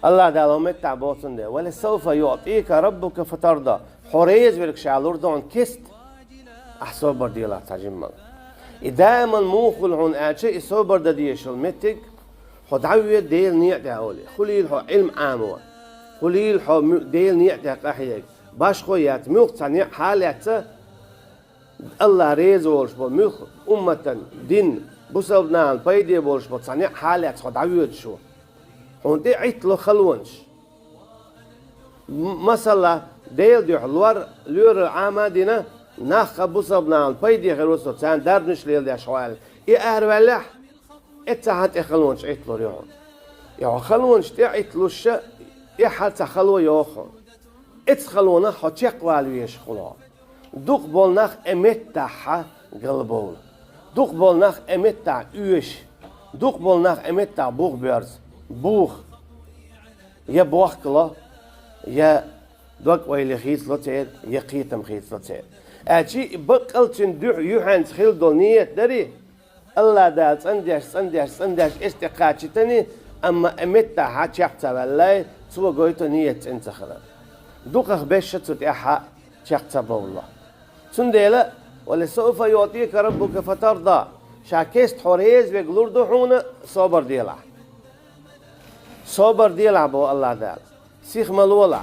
الله دالو متع بوتن ده ولسوف يعطيك ربك فترضى حريز برك شعلور دون كست أحصوبر ديلا تجمل دائما موخل هون أشيء صوبر دديش المتج خدعوية ديل نيعت هولي خليل هو علم عامو خليل هو ديل نيعت قحيك باش خويات ملك تنيع حالات الله ريز ولش ملك أمة دين بسبنا بيدي ولش تنيع حالات خدعوية شو هون دي عيتلو خلونش مثلا ديل دي حلوار لور عامدنا ناخ بسبنا بيدي خلوصو تان درنش ليل دي شوال أهرولح اتحت خلونش عيتلو ريون يا خلونش تي عيتلوش حالت خلو يوخون اتخلونا خطيق والويش خلا دوق بولناخ امتح قلبول دوق بولناخ امتح اوش دوق بولناخ امتح بوغ بيرز بوغ يا بوخكلا يا دوق ويلي خيس لوتير يا قيتم خيس لوتير اجي بقلتن دوح يوحان تخيل دونيت دري الله دال صندش استقاچتني اما امتح حچقتا والله سو قويتو نيت انت خلا دوقخ بيش تتيحا شخص بالله سنديلا ولسوف يعطيك ربك فترضى شاكيست حوريز بيقولور دوحونا صبر ديلا بو الله دال سيخ ملولا